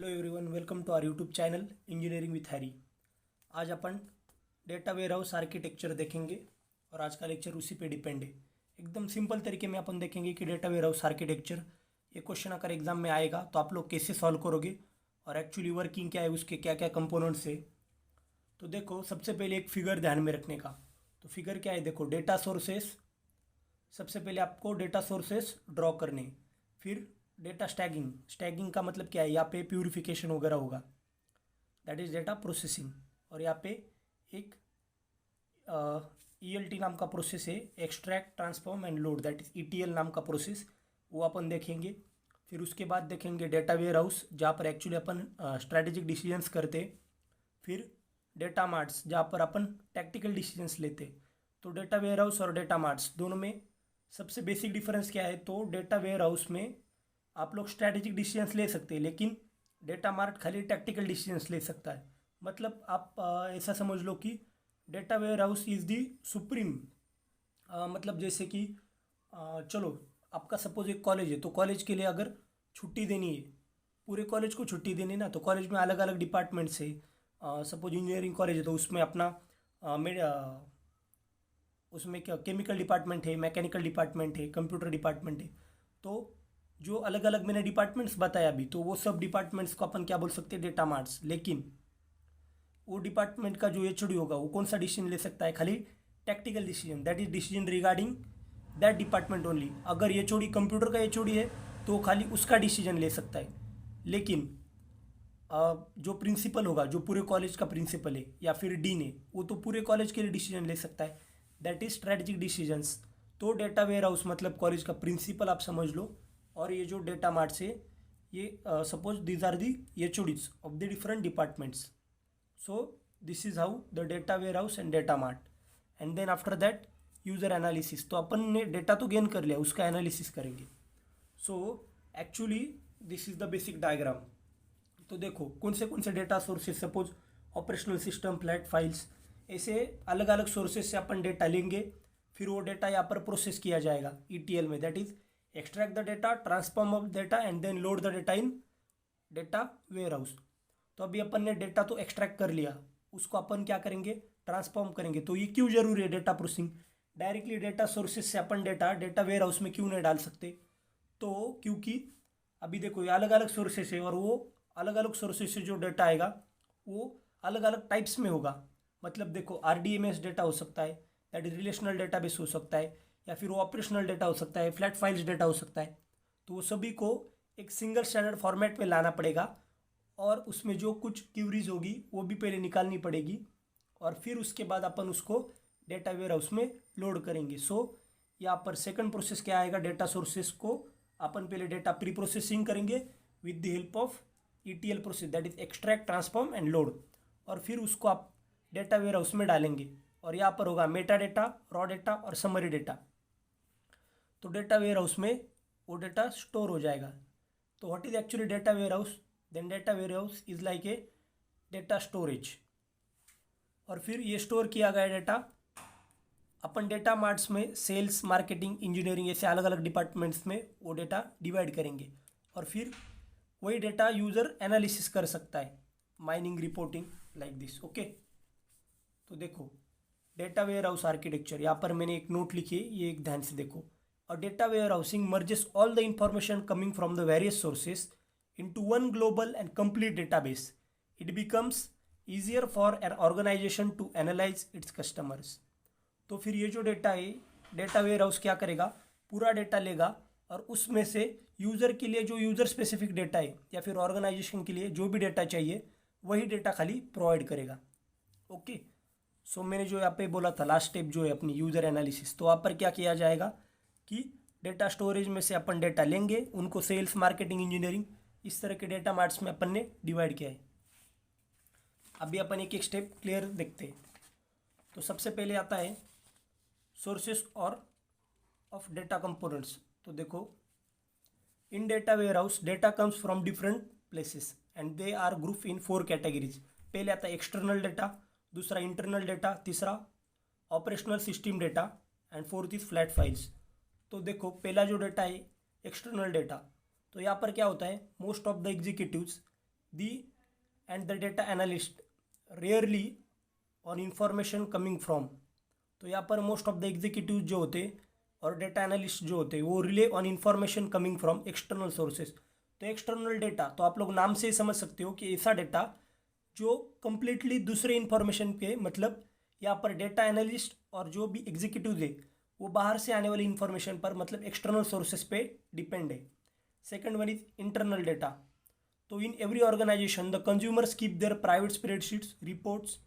Hello everyone, welcome to our YouTube channel engineering with Harry. आज अपन data warehouse architecture देखेंगे और आज का लेक्चर उसी पे डिपेंड है। एकदम सिंपल तरीके में अपन देखेंगे कि डेटा वेयर हाउस आर्किटेक्चर ये क्वेश्चन अगर एग्जाम में आएगा तो आप लोग कैसे सॉल्व करोगे और एक्चुअली वर्किंग क्या है, उसके क्या क्या कंपोनेंट्स है। तो देखो, सबसे पहले एक फिगर ध्यान में रखने का। तो फिगर क्या है, देखो डेटा सोर्सेस। सबसे पहले आपको डेटा सोर्सेस ड्रॉ करने, फिर डेटा स्टैगिंग। स्टैगिंग का मतलब क्या है, यहाँ पे प्यूरिफिकेशन वगैरह होगा, दैट इज डेटा प्रोसेसिंग। और यहाँ पे एक ELT नाम का प्रोसेस है, extract transform and load, that is ETL नाम का प्रोसेस, वो अपन देखेंगे। फिर उसके बाद देखेंगे डेटा वेयर हाउस, जहाँ पर एक्चुअली अपन स्ट्रैटेजिक डिसीजंस करते। फिर डेटा मार्ट्स, जहाँ पर अपन टैक्टिकल डिसीजंस लेते। तो डेटा वेयर हाउस और डेटा मार्ट्स दोनों में सबसे बेसिक डिफरेंस क्या है, तो डेटा वेयर हाउस में आप लोग स्ट्रैटेजिक डिसीजंस ले सकते हैं, लेकिन डेटा मार्ट खाली टैक्टिकल डिसीजंस ले सकता है। मतलब आप ऐसा समझ लो कि data warehouse is the supreme. मतलब जैसे कि चलो, आपका सपोज एक कॉलेज है, तो कॉलेज के लिए अगर छुट्टी देनी है, पूरे कॉलेज को छुट्टी देनी है ना, तो कॉलेज में अलग अलग डिपार्टमेंट्स है। सपोज इंजीनियरिंग कॉलेज है तो उसमें अपना उसमें क्या केमिकल डिपार्टमेंट है, मैकेनिकल डिपार्टमेंट है, कंप्यूटर डिपार्टमेंट है। तो जो अलग अलग मैंने डिपार्टमेंट्स बताया अभी, तो वो सब डिपार्टमेंट्स को अपन क्या बोल सकते हैं, डेटा मार्ट्स। लेकिन वो डिपार्टमेंट का जो HOD होगा वो कौन सा डिसीजन ले सकता है, खाली tactical decision, that is decision regarding that department only. अगर HOD कंप्यूटर का HOD है तो खाली उसका डिसीजन ले सकता है। लेकिन जो प्रिंसिपल होगा, जो पूरे कॉलेज का प्रिंसिपल है या फिर डीन है, वो तो पूरे कॉलेज के लिए डिसीजन ले सकता है, दैट इज स्ट्रेटेजिक डिसीजंस। तो डेटा वेयर हाउस मतलब कॉलेज का प्रिंसिपल आप समझ लो, और ये जो डेटा मार्ट्स है ये suppose these are the HODs of the different departments. So this is how the data warehouse and data mart. And then after that user analysis. तो अपन ने डेटा तो गेन कर लिया, उसका एनालिसिस करेंगे। So actually this is the basic diagram. तो देखो कौन से data sources, suppose operational system, flat files, ऐसे अलग अलग सोर्सेज से अपन डेटा लेंगे। फिर वो डेटा यहाँ पर प्रोसेस किया जाएगा ETL में, that is extract the data, transform of data and then load the data in data warehouse. तो अभी अपन ने डेटा तो एक्सट्रैक्ट कर लिया, उसको अपन क्या करेंगे, ट्रांसफॉर्म करेंगे। तो ये क्यों जरूरी है data processing, directly data sources से अपन डेटा वेयर हाउस में क्यों नहीं डाल सकते। तो क्योंकि अभी देखो ये अलग अलग सोर्सेस है, और वो अलग अलग सोर्सेस से जो डेटा आएगा वो अलग अलग टाइप्स में होगा। मतलब देखो RDMS डेटा हो सकता है, दैट इज रिलेशनल डेटाबेस हो सकता है, या फिर वो ऑपरेशनल डेटा हो सकता है, फ्लैट फाइल्स डेटा हो सकता है। तो वो सभी को एक सिंगल स्टैंडर्ड फॉर्मेट में लाना पड़ेगा, और उसमें जो कुछ क्यूरीज होगी वो भी पहले निकालनी पड़ेगी, और फिर उसके बाद अपन उसको डेटा वेयर हाउस में लोड करेंगे। सो यहाँ पर सेकंड प्रोसेस क्या आएगा, डेटा सोर्सेस को अपन पहले डेटा प्री प्रोसेसिंग करेंगे with the help of ETL process, that is extract, transform and load. और फिर उसको आप डेटा वेयर हाउस में डालेंगे, और यहाँ पर होगा मेटा डेटा, रॉ डेटा और समरी डेटा। तो डेटा वेयर हाउस में वो डेटा स्टोर हो जाएगा। तो what is actually data warehouse, then data warehouse is like a data storage. और फिर ये स्टोर किया गया डेटा अपन डेटा मार्ट्स में सेल्स, मार्केटिंग, इंजीनियरिंग, ऐसे अलग अलग डिपार्टमेंट्स में वो डेटा डिवाइड करेंगे, और फिर वही डेटा यूज़र एनालिसिस कर सकता है, mining, reporting, like this. Okay, तो देखो डेटा वेयर हाउस आर्किटेक्चर, यहाँ पर मैंने एक नोट लिखी है, ये एक ध्यान से देखो। और data warehousing merges all the information coming from the various sources into one global and complete database. It becomes easier for an organization to analyze its customers. तो फिर ये जो डेटा है, डेटा वेयर हाउस क्या करेगा, पूरा data लेगा, और उसमें से यूज़र के लिए जो यूज़र स्पेसिफिक डेटा है, या फिर ऑर्गेनाइजेशन के लिए जो भी डेटा चाहिए वही डेटा खाली प्रोवाइड करेगा। ओके, सो मैंने जो यहाँ पे बोला था लास्ट स्टेप जो है अपनी यूज़र एनालिसिस, तो वहाँ पर क्या किया जाएगा कि डेटा स्टोरेज में से अपन डेटा लेंगे, उनको सेल्स, मार्केटिंग, इंजीनियरिंग, इस तरह के डेटा मार्ट्स में अपन ने डिवाइड किया है। अभी अपन एक एक स्टेप क्लियर देखते हैं। तो सबसे पहले आता है सोर्सेस और ऑफ डेटा कंपोनेंट्स। तो देखो in data warehouse data comes from different places and they are group in 4 categories. पहले आता है एक्सटर्नल डेटा, दूसरा इंटरनल डेटा, तीसरा operational system data, and fourth is flat files. तो देखो पहला जो डेटा है एक्सटर्नल डेटा, तो यहाँ पर क्या होता है, most of the executives the and the data analyst rarely on information coming from. तो यहाँ पर मोस्ट ऑफ द एग्जीक्यूटिव जो होते और डेटा एनालिस्ट जो होते वो relay on information coming from external sources. तो एक्सटर्नल डेटा तो आप लोग नाम से ही समझ सकते हो कि ऐसा डेटा जो कंप्लीटली दूसरे इंफॉर्मेशन पे, मतलब यहाँ पर डेटा एनालिस्ट और जो भी एग्जीक्यूटिव है वो बाहर से आने वाली इंफॉर्मेशन पर, मतलब एक्सटर्नल सोर्सेज पे डिपेंड है। Second one is internal data. तो in every organisation the consumers keep their private spreadsheets, reports,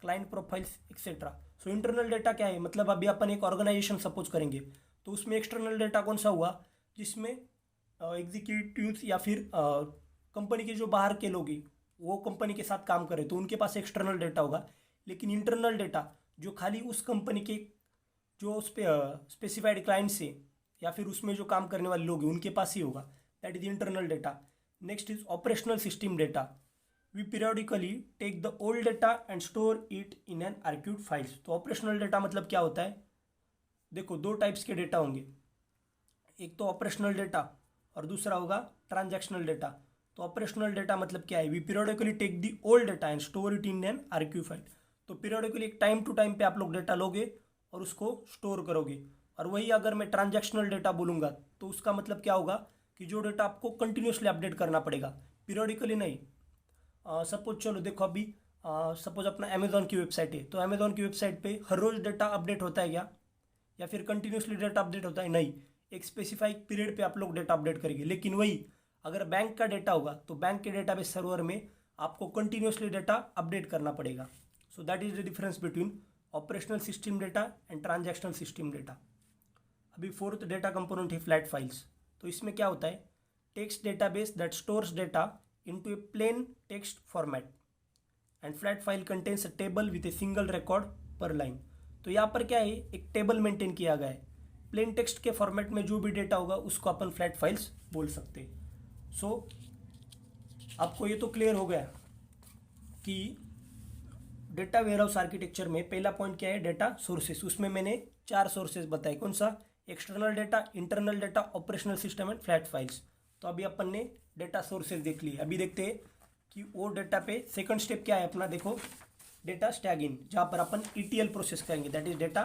client profiles etcetera. So internal data क्या है, मतलब अभी अपन एक ऑर्गेनाइजेशन सपोज करेंगे तो उसमें एक्सटर्नल डेटा कौन सा हुआ, जिसमें एग्जीक्यूटिव्स या फिर कंपनी के जो बाहर के लोग हैं वो कंपनी के साथ काम करें तो उनके पास एक्सटर्नल डेटा होगा। लेकिन इंटरनल डेटा जो खाली उस कंपनी के जो उस पर स्पेसिफाइड क्लाइंट्स है या फिर उसमें जो काम करने वाले लोग हैं उनके पास ही होगा, that is internal data. Next is operational system data. We periodically take the old data and store it in an archived files. तो ऑपरेशनल डेटा मतलब क्या होता है, देखो दो टाइप्स के डेटा होंगे, एक तो ऑपरेशनल डेटा और दूसरा होगा ट्रांजैक्शनल डेटा। तो ऑपरेशनल डेटा मतलब क्या है, we periodically take the old data and store it in an archive file. तो पीरियोडिकली एक टाइम टू टाइम पे आप लोग डेटा लोगे और उसको स्टोर करोगे। और वही अगर मैं ट्रांजैक्शनल डेटा बोलूँगा तो उसका मतलब क्या होगा कि जो डेटा आपको कंटिन्यूसली अपडेट करना पड़ेगा, पीरियोडिकली नहीं। सपोज चलो देखो अभी सपोज अपना अमेजोन की वेबसाइट है तो अमेजोन की वेबसाइट पे हर रोज़ डेटा अपडेट होता है क्या, या फिर कंटिन्यूसली डेटा अपडेट होता है, नहीं। एक स्पेसिफाइड पीरियड पे आप लोग डेटा अपडेट करेंगे। लेकिन वही अगर बैंक का डेटा होगा तो बैंक के डेटाबेस सर्वर में आपको कंटिन्यूसली डेटा अपडेट करना पड़ेगा। So that is the difference between operational system data and transactional system data. अभी फोर्थ डेटा कंपोनेंट है फ्लैट फाइल्स। तो इसमें क्या होता है, text database that stores data into A plain text format and flat file contains a table with a single record पर line. तो यहाँ पर क्या है, एक टेबल मेंटेन किया गया है, प्लेन टेक्स्ट के फॉर्मेट में जो भी डेटा होगा उसको अपन फ्लैट फाइल्स बोल सकते हैं। सो आपको ये तो क्लियर हो गया कि डेटा वेयरहाउस आर्किटेक्चर में पहला पॉइंट क्या है, डेटा सोर्सेस। उसमें मैंने 4 सोर्सेस बताए, कौन सा, external data, internal data, operational system and flat files. तो अभी अपन ने डेटा सोर्सेज देख लिए। अभी देखते हैं कि वो डेटा पे सेकंड स्टेप क्या है अपना, देखो डेटा स्टैगिंग, जहाँ पर अपन ETL प्रोसेस करेंगे, that is data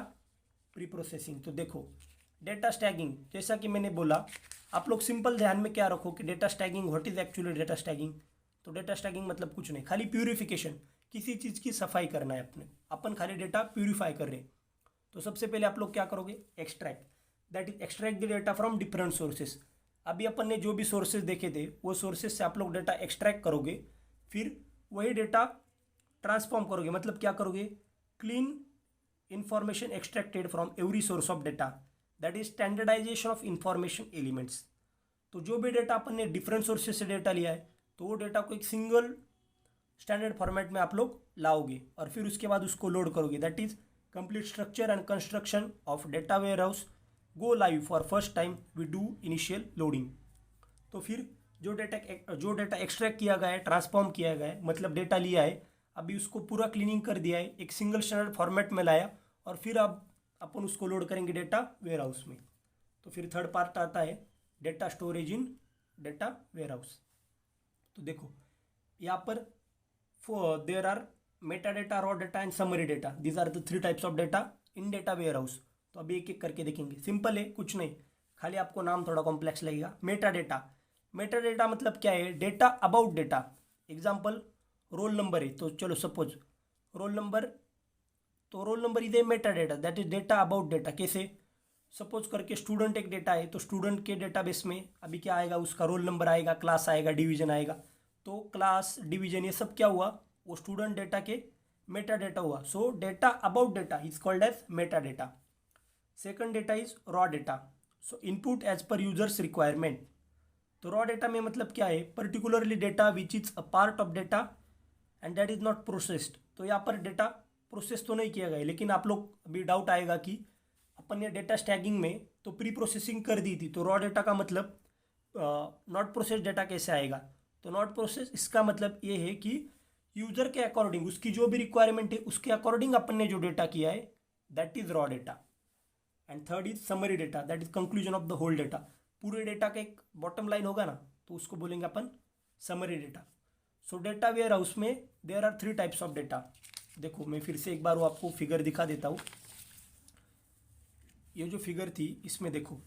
pre processing. तो देखो डेटा स्टैगिंग, जैसा कि मैंने बोला, आप लोग सिंपल ध्यान में क्या रखो कि data staging, what is actually data staging. तो डेटा स्टैगिंग मतलब कुछ नहीं, खाली प्यूरिफिकेशन, किसी चीज़ की सफाई करना है अपन खाली डेटा प्यूरिफाई कर रहे हैं। तो सबसे पहले आप लोग क्या करोगे, extract, that is extract the data from different sources. अभी अपन ने जो भी सोर्सेज देखे थे वो सोर्सेज से आप लोग डेटा एक्सट्रैक्ट करोगे, फिर वही डेटा ट्रांसफॉर्म करोगे, मतलब क्या करोगे, clean information extracted from every source of data, that is standardization of information elements. तो जो भी डेटा अपन ने डिफरेंट सोर्सेज से डेटा लिया है तो वो डेटा को एक सिंगल स्टैंडर्ड फॉर्मेट में आप लोग लाओगे और फिर उसके बाद उसको लोड करोगे, that is complete structure and construction of data warehouse go live for first time we do initial loading. तो फिर जो डेटा एक्सट्रैक्ट किया गया है, ट्रांसफॉर्म किया गया है, मतलब डेटा लिया है, अभी उसको पूरा क्लीनिंग कर दिया है, एक सिंगल स्टैंडर्ड फॉर्मेट में लाया और फिर अब अपन उसको लोड करेंगे डेटा वेयर हाउस में। तो फिर थर्ड पार्ट आता है data storage in data warehouse. तो देखो यहाँ पर there are meta data, raw data and summary data, these are the 3 types of data in data warehouse. तो अभी एक एक करके देखेंगे, सिंपल है, कुछ नहीं, खाली आपको नाम थोड़ा कॉम्प्लेक्स लगेगा। मेटा डेटा, मेटा डेटा मतलब क्या है, data about data. Example roll number है, तो चलो सपोज रोल नंबर, तो roll number is a Meta data, that is data about data. कैसे, सपोज करके स्टूडेंट एक डेटा है तो स्टूडेंट के डेटाबेस में अभी क्या आएगा, उसका रोल नंबर आएगा, क्लास आएगा, डिवीजन आएगा। तो क्लास, डिवीजन, ये सब क्या हुआ, वो स्टूडेंट डेटा के मेटा डेटा हुआ। So data about data is called as meta data. Second data is raw data, so input as per users requirement. तो रॉ डेटा में मतलब क्या है, particularly data which is a part of data and that is not processed. तो यहाँ पर data process तो नहीं किया गया, लेकिन आप लोग अभी डाउट आएगा कि अपन ने डेटा स्टैगिंग में तो प्री प्रोसेसिंग कर दी थी, तो रॉ डेटा का मतलब नॉट प्रोसेस डेटा कैसे आएगा। तो नॉट प्रोसेस, इसका मतलब ये है कि यूजर के अकॉर्डिंग, उसकी जो भी रिक्वायरमेंट है उसके अकॉर्डिंग अपन ने जो डेटा किया है, that is raw data. And third is summary data, that is conclusion of the whole data. पूरे डेटा का एक बॉटम लाइन होगा ना, तो उसको बोलेंगे अपन summary data. So data warehouse में there are 3 types of data. देखो मैं फिर से एक बार वो आपको फिगर दिखा देता हूँ। ये जो फिगर थी इसमें देखो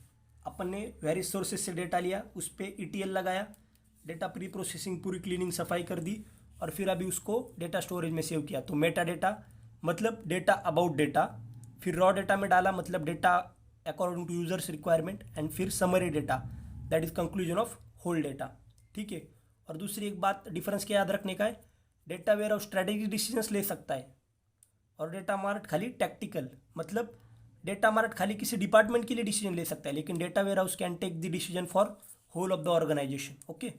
अपन ने वेरियस सोर्सेज से डेटा लिया, उस पर ETL लगाया, डेटा प्री प्रोसेसिंग पूरी क्लीनिंग सफाई कर दी और फिर अभी उसको डेटा स्टोरेज में सेव किया। तो मेटा डेटा मतलब डेटा अबाउट डेटा, फिर रॉ डेटा में डाला मतलब data according to users requirement, and फिर summary data that is conclusion of whole data. ठीक है। और दूसरी एक बात डिफरेंस क्या याद रखने का है, data warehouse strategic decisions ले सकता है और डेटा मार्ट खाली टैक्टिकल, मतलब डेटा मार्ट खाली किसी डिपार्टमेंट के लिए डिसीजन ले सकता है, लेकिन data warehouse can take the decision for whole of the organization. Okay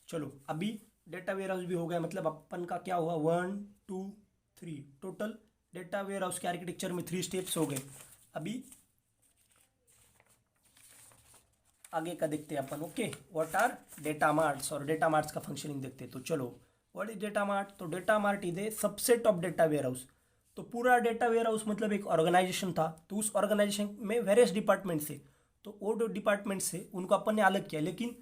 चलो अभी डेटा वेयर हाउस भी हो गया, मतलब अपन का क्या हुआ 1 2 3 टोटल डेटा वेयर हाउस के आर्किटेक्चर में 3 स्टेप्स हो गए। अभी आगे का देखते हैं अपन। Okay what are data marts और डेटा मार्ट्स का फंक्शनिंग देखते हैं। तो चलो व्हाट इज डेटा मार्ट, तो data mart is a subset of data warehouse. तो पूरा डेटा वेयर हाउस मतलब एक ऑर्गेनाइजेशन था, तो उस ऑर्गेनाइजेशन में वेरियस डिपार्टमेंट्स है, तो वो जो डिपार्टमेंट्स है उनको अपन ने अलग किया, लेकिन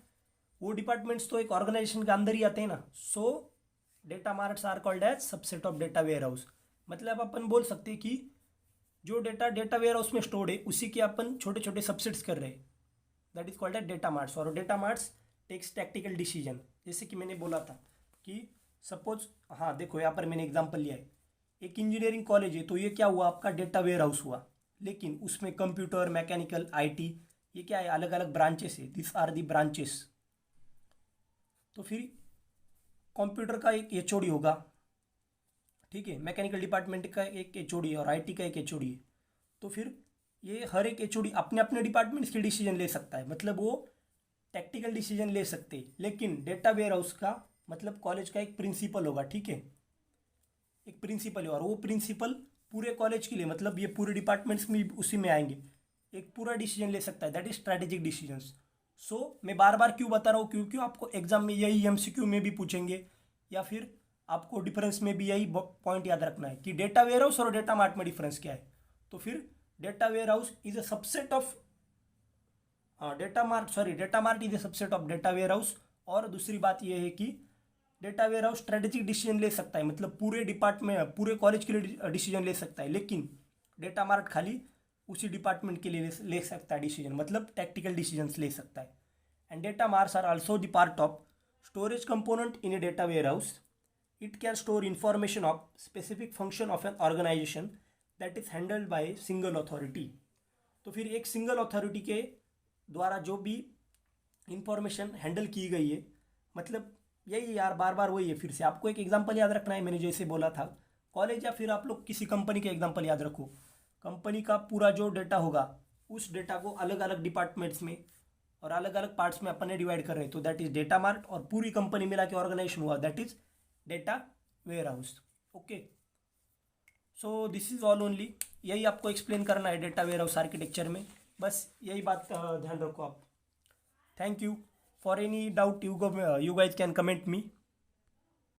वो डिपार्टमेंट्स तो एक ऑर्गेनाइजेशन के अंदर ही आते हैं ना। So data marts are called as subset of data warehouse. मतलब अपन बोल सकते हैं कि जो डेटा डेटा वेयर हाउस में स्टोर्ड है उसी के अपन छोटे छोटे सबसेट्स कर रहे हैं, that is called as data marts. और data marts takes tactical decision, जैसे कि मैंने बोला था कि सपोज, हाँ देखो यहाँ पर मैंने एग्जांपल लिया है, एक इंजीनियरिंग कॉलेज है, तो ये क्या हुआ आपका डेटा वेयर हाउस हुआ, लेकिन उसमें कंप्यूटर, मैकेनिकल, IT ये क्या है अलग अलग ब्रांचेस है, दिस आर दी ब्रांचेस। तो फिर कंप्यूटर का एक HOD होगा, ठीक है, मैकेनिकल डिपार्टमेंट का एक HOD है और IT का एक HOD है। तो फिर ये हर एक HOD अपने अपने डिपार्टमेंट्स के डिसीजन ले सकता है, मतलब वो टैक्टिकल डिसीजन ले सकते हैं। लेकिन डेटा वेयर हाउस का मतलब कॉलेज का एक प्रिंसिपल होगा, ठीक है, एक प्रिंसिपल है, और वो प्रिंसिपल पूरे कॉलेज के लिए, मतलब ये पूरे डिपार्टमेंट्स में उसी में आएंगे, एक पूरा डिसीजन ले सकता है, दैट इज स्ट्रैटेजिक डिसीजंस। सो मैं बार बार क्यों बता रहा हूँ, क्योंकि आपको एग्जाम में यही MCQ में भी पूछेंगे, या फिर आपको डिफरेंस में भी यही पॉइंट याद रखना है कि डेटा वेयर हाउस और डेटा मार्ट में डिफरेंस क्या है। तो फिर data warehouse is a subset of data mart is a subset of data warehouse. और दूसरी बात यह है कि data warehouse strategic decision ले सकता है, मतलब पूरे डिपार्टमेंट पूरे कॉलेज के लिए डिसीजन ले सकता है, लेकिन डेटा मार्ट खाली उसी डिपार्टमेंट के लिए ले सकता है डिसीजन, मतलब टैक्टिकल डिसीजंस ले सकता है। And data marts are also the part of storage component in a data warehouse. It can store information of specific function of an organization that is handled by single authority. तो फिर एक single authority के द्वारा जो भी information handle की गई है, मतलब यही यार बार बार वही है, फिर से आपको एक एग्जांपल याद रखना है, मैंने जैसे बोला था कॉलेज, या फिर आप लोग किसी कंपनी के एग्जांपल याद रखो। कंपनी का पूरा जो डेटा होगा उस डेटा को अलग अलग डिपार्टमेंट्स में और अलग अलग पार्ट्स में अपन ने डिवाइड कर रहे हैं, तो दैट इज डेटा मार्ट, और पूरी कंपनी मिला के ऑर्गेनाइजेशन हुआ that is data warehouse. Okay so this is all only, यही आपको एक्सप्लेन करना है डेटा वेयर हाउस आर्किटेक्चर में, बस यही बात ध्यान रखो आप। Thank you. For any doubt you guys can comment me.